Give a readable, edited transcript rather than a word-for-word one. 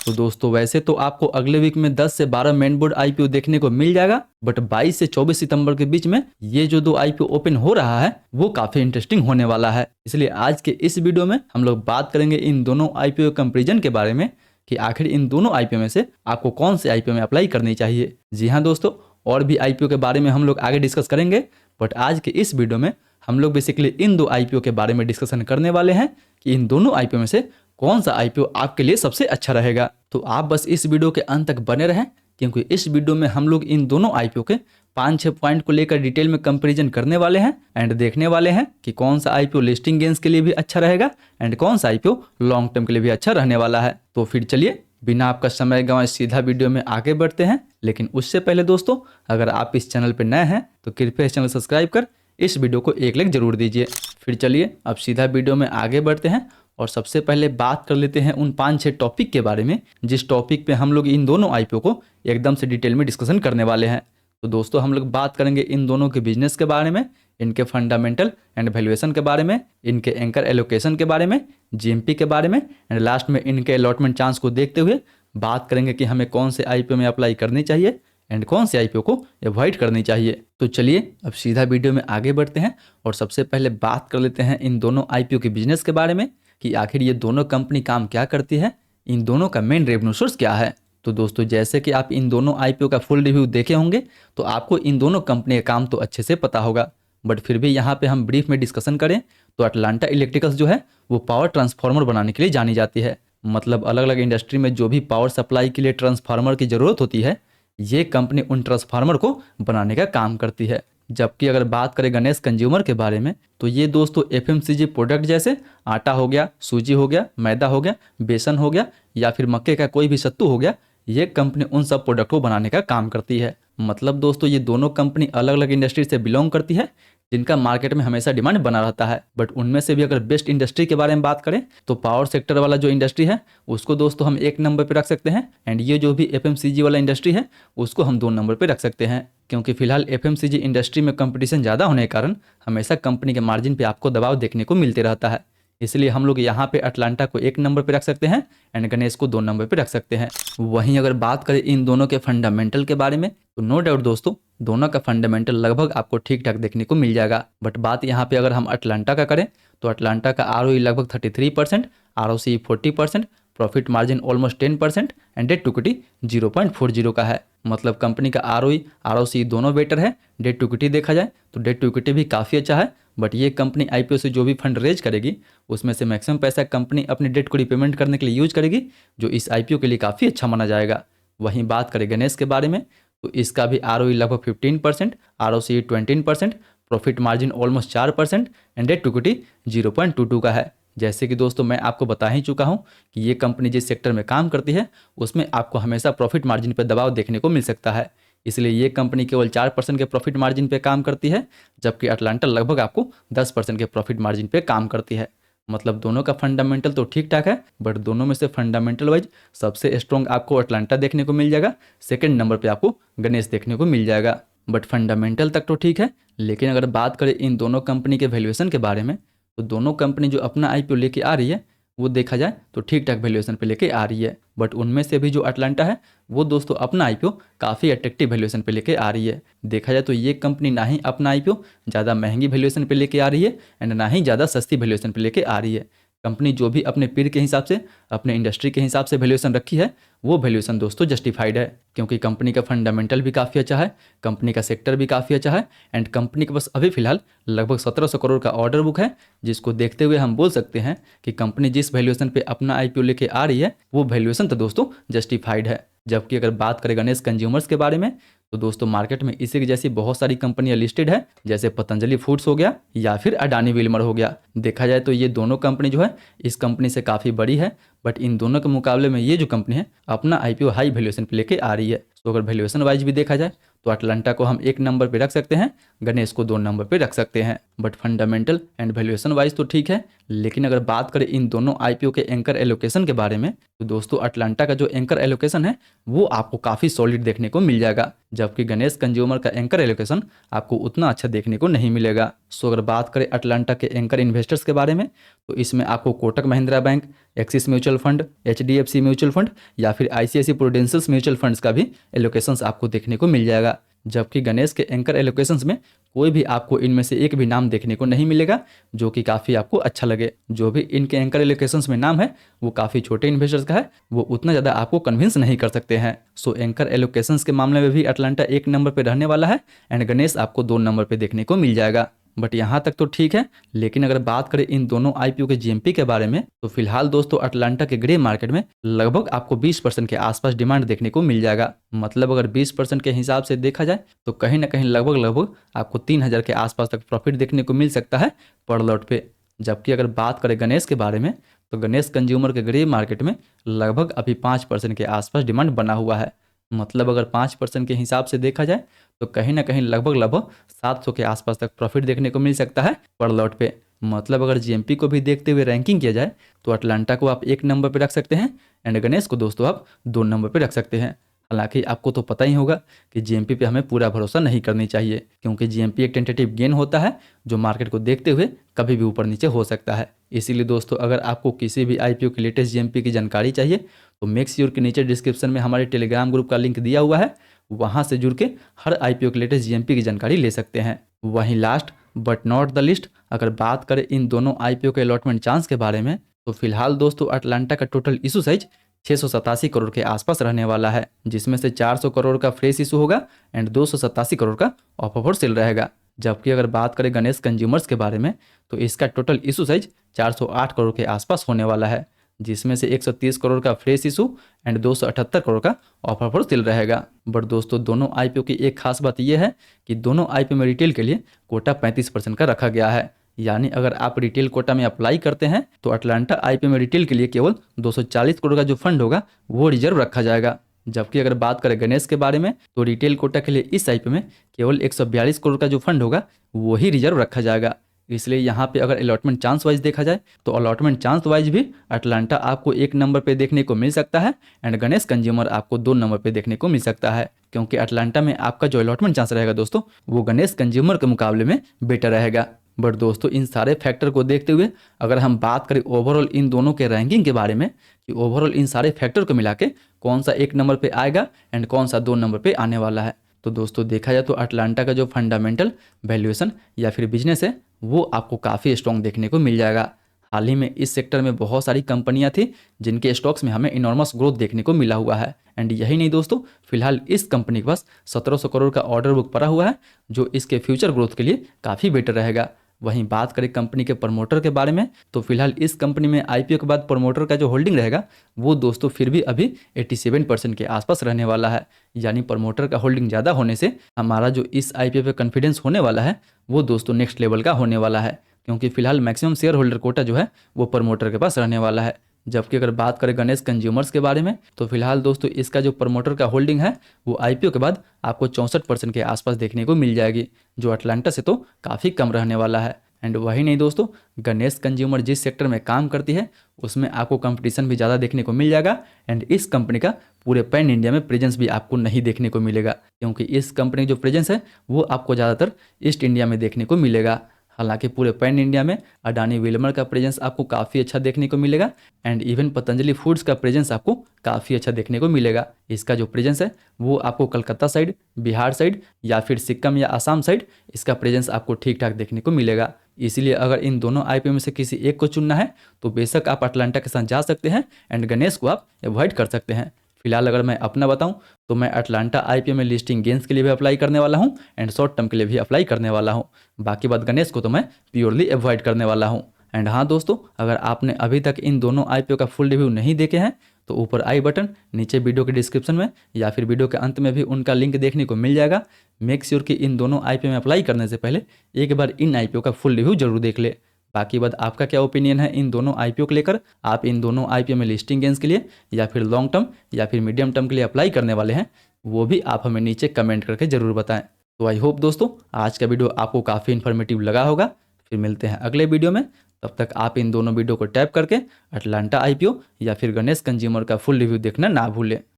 तो दोस्तों वैसे तो आपको अगले वीक में 10 से 12 मेन बोर्ड आईपीओ देखने को मिल जाएगा, बट 22 से 24 सितंबर के बीच में ये जो 2 आईपीओ ओपन हो रहा है वो काफी इंटरेस्टिंग होने वाला है। इसलिए आज के इस वीडियो में हम लोग बात करेंगे इन दोनों आईपीओ कंपेरिजन के बारे में कि आखिर इन दोनों आईपीओ में से आपको कौन से आईपीओ में अप्लाई करनी चाहिए। जी हाँ दोस्तों, और भी आईपीओ के बारे में हम लोग आगे डिस्कस करेंगे, बट आज के इस वीडियो में हम लोग बेसिकली इन 2 आईपीओ के बारे में डिस्कशन करने वाले हैं कि इन दोनों आईपीओ में से कौन सा आईपीओ आपके लिए सबसे अच्छा रहेगा। तो आप बस इस वीडियो के अंत तक बने रहें, क्योंकि इस वीडियो में हम लोग इन दोनों आईपीओ के 5-6 पॉइंट को लेकर डिटेल में कंपैरिजन करने वाले हैं एंड देखने वाले हैं कि कौन सा आईपीओ लिस्टिंग गेन्स के लिए भी अच्छा रहेगा एंड कौन सा आईपीओ लॉन्ग टर्म के लिए भी अच्छा रहने वाला है। तो फिर चलिए बिना आपका समय गंवाए सीधा वीडियो में आगे बढ़ते हैं। लेकिन उससे पहले दोस्तों, अगर आप इस चैनल पर नए हैं तो कृपया इस चैनल सब्सक्राइब कर इस वीडियो को एक लाइक जरूर दीजिए। फिर चलिए अब सीधा वीडियो में आगे बढ़ते हैं और सबसे पहले बात कर लेते हैं उन 5-6 टॉपिक के बारे में जिस टॉपिक पे हम लोग इन दोनों आईपीओ को एकदम से डिटेल में डिस्कशन करने वाले हैं। तो दोस्तों हम लोग बात करेंगे इन दोनों के बिजनेस के बारे में, इनके फंडामेंटल एंड वैल्यूएशन के बारे में, इनके एंकर एलोकेशन के बारे में, जीएमपी के बारे में एंड लास्ट में इनके अलॉटमेंट चांस को देखते हुए बात करेंगे कि हमें कौन से आईपीओ में अप्लाई करनी चाहिए एंड कौन से आईपीओ को अवॉइड करनी चाहिए। तो चलिए अब सीधा वीडियो में आगे बढ़ते हैं और सबसे पहले बात कर लेते हैं इन दोनों आईपीओ के बिजनेस के बारे में कि आखिर ये दोनों कंपनी काम क्या करती है, इन दोनों का मेन रेवेन्यू सोर्स क्या है। तो दोस्तों जैसे कि आप इन दोनों आईपीओ का फुल रिव्यू देखे होंगे तो आपको इन दोनों कंपनी का काम तो अच्छे से पता होगा, बट फिर भी यहाँ पे हम ब्रीफ में डिस्कशन करें तो अटलांटा इलेक्ट्रिकल्स जो है वो पावर ट्रांसफार्मर बनाने के लिए जानी जाती है। मतलब अलग अलग इंडस्ट्री में जो भी पावर सप्लाई के लिए ट्रांसफार्मर की ज़रूरत होती है, ये कंपनी उन ट्रांसफार्मर को बनाने का काम करती है। जबकि अगर बात करें गणेश कंज्यूमर के बारे में तो ये दोस्तों एफएमसीजी प्रोडक्ट जैसे आटा हो गया, सूजी हो गया, मैदा हो गया, बेसन हो गया या फिर मक्के का कोई भी सत्तू हो गया, ये कंपनी उन सब प्रोडक्ट को बनाने का काम करती है। मतलब दोस्तों ये दोनों कंपनी अलग अलग इंडस्ट्री से बिलोंग करती है जिनका मार्केट में हमेशा डिमांड बना रहता है। बट उनमें से भी अगर बेस्ट इंडस्ट्री के बारे में बात करें तो पावर सेक्टर वाला जो इंडस्ट्री है उसको दोस्तों हम 1 नंबर पे रख सकते हैं एंड ये जो भी एफएमसीजी वाला इंडस्ट्री है उसको हम 2 नंबर पे रख सकते हैं, क्योंकि फिलहाल एफएमसीजी इंडस्ट्री में कंपटीशन ज़्यादा होने के कारण हमेशा कंपनी के मार्जिन पे आपको दबाव देखने को मिलते रहता है। इसलिए हम लोग यहाँ पे अटलांटा को 1 नंबर पे रख सकते हैं एंड गणेश को 2 नंबर पे रख सकते हैं। वहीं अगर बात करें इन दोनों के फंडामेंटल के बारे में तो नो डाउट दोस्तों दोनों का फंडामेंटल लगभग आपको ठीक ठाक देखने को मिल जाएगा। बट बात यहाँ पे अगर हम अटलांटा का करें तो अटलांटा का आरओई लगभग 33%, ROC 40%, profit margin almost 10% and debt to equity 0.40 का है। मतलब कंपनी का आरओई आरओसी दोनों बेटर है। डेट टू इक्विटी देखा जाए तो डेट टू इक्विटी भी काफ़ी अच्छा है, बट ये कंपनी आईपीओ से जो भी फंड रेज करेगी उसमें से मैक्सिमम पैसा कंपनी अपने डेट को रिपेमेंट करने के लिए यूज करेगी, जो इस आईपीओ के लिए काफ़ी अच्छा माना जाएगा। वहीं बात करें गणेश के बारे में तो इसका भी आरओई लगभग 15%, ROC 20%, profit margin almost 4% and debt to equity 0.22 का है। जैसे कि दोस्तों मैं आपको बता ही चुका हूं कि ये कंपनी जिस सेक्टर में काम करती है उसमें आपको हमेशा प्रॉफिट मार्जिन पर दबाव देखने को मिल सकता है, इसलिए ये कंपनी केवल 4% के प्रॉफिट मार्जिन पे काम करती है, जबकि अटलांटा लगभग आपको 10% के प्रॉफिट मार्जिन पे काम करती है। मतलब दोनों का फंडामेंटल तो ठीक ठाक है, बट दोनों में से फंडामेंटल वाइज सबसे स्ट्रॉन्ग आपको अटलांटा देखने को मिल जाएगा, सेकंड नंबर पे आपको गणेश देखने को मिल जाएगा। बट फंडामेंटल तक तो ठीक है, लेकिन अगर बात करें इन दोनों कंपनी के वैल्यूएशन के बारे में तो दोनों कंपनी जो अपना आईपीओ लेके आ रही है वो देखा जाए तो ठीक ठाक वैल्यूएशन पे लेके आ रही है। बट उनमें से भी जो अटलांटा है वो दोस्तों अपना आईपीओ काफ़ी अट्रैक्टिव वैल्यूएशन पे लेके आ रही है। देखा जाए तो ये कंपनी ना ही अपना आईपीओ ज़्यादा महंगी वैल्यूएशन पे लेके आ रही है एंड ना ही ज़्यादा सस्ती वैल्यूएशन पे लेके आ रही है। कंपनी जो भी अपने पीर के हिसाब से, अपने इंडस्ट्री के हिसाब से वैल्यूएशन रखी है वो वैल्यूएशन दोस्तों जस्टिफाइड है, क्योंकि कंपनी का फंडामेंटल भी काफ़ी अच्छा है, कंपनी का सेक्टर भी काफ़ी अच्छा है एंड कंपनी के पास अभी फिलहाल लगभग 1700 करोड़ का ऑर्डर बुक है, जिसको देखते हुए हम बोल सकते हैं कि कंपनी जिस वैल्यूएशन पे अपना आईपीओ लेके आ रही है वो वैल्यूएशन तो दोस्तों जस्टिफाइड है। जबकि अगर बात करें गणेश कंज्यूमर्स के बारे में तो दोस्तों मार्केट में इसी की जैसी बहुत सारी कंपनियां लिस्टेड है, जैसे पतंजलि फूड्स हो गया या फिर अडानी विल्मर हो गया। देखा जाए तो ये दोनों कंपनी जो है इस कंपनी से काफ़ी बड़ी है, बट इन दोनों के मुकाबले में ये जो कंपनी है अपना आईपीओ हाई वैल्यूएशन पे लेके आ रही है। तो अगर वैल्यूएशन वाइज भी देखा जाए तो अटलांटा को हम 1 नंबर पे रख सकते हैं, गणेश को 2 नंबर पे रख सकते हैं। But fundamental and valuation wise तो ठीक है, लेकिन अगर बात करें इन दोनों आईपीओ के एंकर एलोकेशन के बारे में, तो दोस्तों अटलांटा का जो एंकर एलोकेशन है वो आपको काफ़ी सॉलिड देखने को मिल जाएगा, जबकि गणेश कंज्यूमर का एंकर एलोकेशन आपको उतना अच्छा देखने को नहीं मिलेगा। सो अगर बात करें अटलांटा के एंकर इन्वेस्टर्स के बारे में, तो इसमें आपको Kotak Mahindra bank, axis mutual fund, HDFC mutual fund या फिर आईसीआईसी प्रूडेंशियल म्यूचुअल फंड्स का भी एलोकेशंस आपको देखने को मिल जाएगा। जबकि गणेश के एंकर एलोकेशंस में कोई भी आपको इनमें से एक भी नाम देखने को नहीं मिलेगा जो कि काफ़ी आपको अच्छा लगे। जो भी इनके एंकर एलोकेशंस में नाम है वो काफ़ी छोटे इन्वेस्टर्स का है, वो उतना ज़्यादा आपको कन्विंस नहीं कर सकते हैं। सो एंकर एलोकेशंस के मामले में भी अटलांटा 1 नंबर पे रहने वाला है एंड गणेश आपको 2 नंबर पे देखने को मिल जाएगा। बट यहाँ तक तो ठीक है, लेकिन अगर बात करें इन दोनों आईपीओ के जीएमपी के बारे में, तो फिलहाल दोस्तों अटलांटा के ग्रे मार्केट में लगभग आपको 20% के आसपास डिमांड देखने को मिल जाएगा। मतलब अगर 20% के हिसाब से देखा जाए तो कहीं ना कहीं लगभग आपको 3000 के आसपास तक प्रॉफिट देखने को मिल सकता है पर लॉट पे। जबकि अगर बात करें गणेश के बारे में, तो गणेश कंज्यूमर के ग्रे मार्केट में लगभग अभी 5% के आसपास डिमांड बना हुआ है। मतलब अगर 5% के हिसाब से देखा जाए तो कहीं ना कहीं लगभग 700 के आसपास तक प्रॉफिट देखने को मिल सकता है पर लॉट पे। मतलब अगर जीएमपी को भी देखते हुए रैंकिंग किया जाए तो अटलांटा को आप 1 नंबर पे रख सकते हैं एंड गणेश को दोस्तों आप 2 नंबर पे रख सकते हैं। हालांकि आपको तो पता ही होगा कि जीएमपी पे हमें पूरा भरोसा नहीं करनी चाहिए, क्योंकि जीएमपी एक टेंटेटिव गेन होता है जो मार्केट को देखते हुए कभी भी ऊपर नीचे हो सकता है। इसीलिए दोस्तों अगर आपको किसी भी आईपीओ की लेटेस्ट जीएमपी की जानकारी चाहिए तो मेक श्योर कि नीचे डिस्क्रिप्शन में हमारे टेलीग्राम ग्रुप का लिंक दिया हुआ है, वहाँ से जुड़ के हर आईपीओ की लेटेस्ट जीएमपी की जानकारी ले सकते हैं। वहीं last but not the list, अगर बात करें इन दोनों आईपीओ के अलॉटमेंट चांस के बारे में, तो फिलहाल दोस्तों अटलांटा का टोटल इशू साइज 687 करोड़ के आसपास रहने वाला है, जिसमें से 400 करोड़ का फ्रेश इशू होगा एंड 287 करोड़ का ऑफर सेल रहेगा। जबकि अगर बात करें गणेश कंज्यूमर्स के बारे में, तो इसका टोटल इशू साइज 408 करोड़ के आसपास होने वाला है, जिसमें से 130 करोड़ का फ्रेश इशू एंड 278 करोड़ का ऑफर सेल रहेगा। बट दोस्तों दोनों आईपीओ की एक खास बात यह है कि दोनों आईपीओ में रिटेल के लिए कोटा 35% का रखा गया है। यानी अगर आप रिटेल कोटा में अप्लाई करते हैं तो अटलांटा आईपीओ में रिटेल के लिए केवल 240 करोड़ का जो फंड होगा वो रिजर्व रखा जाएगा। जबकि अगर बात करें गणेश के बारे में, तो रिटेल कोटा के लिए इस आईपीओ में केवल 142 करोड़ का जो फंड होगा वो ही रिजर्व रखा जाएगा। इसलिए यहाँ पे अगर अलॉटमेंट चांस वाइज देखा जाए तो अलॉटमेंट चांस वाइज भी अटलांटा आपको 1 नंबर पे देखने को मिल सकता है एंड गणेश कंज्यूमर आपको 2 नंबर पे देखने को मिल सकता है, क्योंकि अटलांटा में आपका जो अलॉटमेंट चांस रहेगा दोस्तों वो गणेश कंज्यूमर के मुकाबले में बेटर रहेगा। बट दोस्तों इन सारे फैक्टर को देखते हुए अगर हम बात करें ओवरऑल इन दोनों के रैंकिंग के बारे में कि ओवरऑल इन सारे फैक्टर को मिला के कौन सा 1 नंबर पे आएगा एंड कौन सा 2 नंबर पे आने वाला है, तो दोस्तों देखा जाए तो अटलांटा का जो फंडामेंटल वैल्यूएशन या फिर बिजनेस है वो आपको काफ़ी स्ट्रॉन्ग देखने को मिल जाएगा। हाल ही में इस सेक्टर में बहुत सारी कंपनियां थी जिनके स्टॉक्स में हमें इनॉर्मस ग्रोथ देखने को मिला हुआ है एंड यही नहीं दोस्तों, फिलहाल इस कंपनी के पास 1700 करोड़ का ऑर्डर बुक पड़ा हुआ है जो इसके फ्यूचर ग्रोथ के लिए काफ़ी बेटर रहेगा। वहीं बात करें कंपनी के प्रमोटर के बारे में, तो फिलहाल इस कंपनी में आईपीओ के बाद प्रमोटर का जो होल्डिंग रहेगा वो दोस्तों फिर भी अभी 87% के आसपास रहने वाला है। यानी प्रमोटर का होल्डिंग ज़्यादा होने से हमारा जो इस आईपीओ पे कॉन्फिडेंस होने वाला है वो दोस्तों नेक्स्ट लेवल का होने वाला है, क्योंकि फिलहाल मैक्सिमम शेयर होल्डर कोटा जो है वो प्रमोटर के पास रहने वाला है। जबकि अगर बात करें गणेश कंज्यूमर्स के बारे में, तो फिलहाल दोस्तों इसका जो प्रमोटर का होल्डिंग है वो आईपीओ के बाद आपको 64% के आसपास देखने को मिल जाएगी, जो अटलांटा से तो काफ़ी कम रहने वाला है। एंड वही नहीं दोस्तों, गणेश कंज्यूमर जिस सेक्टर में काम करती है उसमें आपको कंपटीशन भी ज़्यादा देखने को मिल जाएगा एंड इस कंपनी का पूरे पैन इंडिया में प्रेजेंस भी आपको नहीं देखने को मिलेगा, क्योंकि इस कंपनी जो प्रेजेंस है वो आपको ज़्यादातर ईस्ट इंडिया में देखने को मिलेगा। हालांकि पूरे पैन इंडिया में अडानी विल्मर का प्रेजेंस आपको काफ़ी अच्छा देखने को मिलेगा एंड इवन पतंजलि फूड्स का प्रेजेंस आपको काफ़ी अच्छा देखने को मिलेगा। इसका जो प्रेजेंस है वो आपको कलकत्ता साइड, बिहार साइड या फिर सिक्किम या असम साइड इसका प्रेजेंस आपको ठीक ठाक देखने को मिलेगा। इसीलिए अगर इन दोनों आईपीओ में से किसी एक को चुनना है तो बेशक आप अटलांटा के साथ जा सकते हैं एंड गणेश को आप अवॉइड कर सकते हैं। फिलहाल अगर मैं अपना बताऊं तो मैं अटलांटा आईपीओ में लिस्टिंग गेंस के लिए भी अप्लाई करने वाला हूं एंड शॉर्ट टर्म के लिए भी अप्लाई करने वाला हूं। बाकी बात गणेश को तो मैं प्योरली अवॉइड करने वाला हूं। एंड हाँ दोस्तों, अगर आपने अभी तक इन दोनों आईपीओ का फुल रिव्यू नहीं देखे हैं तो ऊपर आई बटन, नीचे वीडियो के डिस्क्रिप्शन में या फिर वीडियो के अंत में भी उनका लिंक देखने को मिल जाएगा। मेक श्योर कि इन दोनों आईपीओ में अप्लाई करने से पहले एक बार इन आईपीओ का फुल रिव्यू जरूर देख ले। बाकी बात आपका क्या ओपिनियन है इन दोनों आईपीओ को लेकर, आप इन दोनों आईपीओ में लिस्टिंग गेंस के लिए या फिर लॉन्ग टर्म या फिर मीडियम टर्म के लिए अप्लाई करने वाले हैं, वो भी आप हमें नीचे कमेंट करके ज़रूर बताएं। तो आई होप दोस्तों आज का वीडियो आपको काफ़ी इन्फॉर्मेटिव लगा होगा। फिर मिलते हैं अगले वीडियो में। तब तक आप इन दोनों वीडियो को टैप करके अटलांटा आईपीओ या फिर गणेश कंज्यूमर का फुल रिव्यू देखना ना भूलें।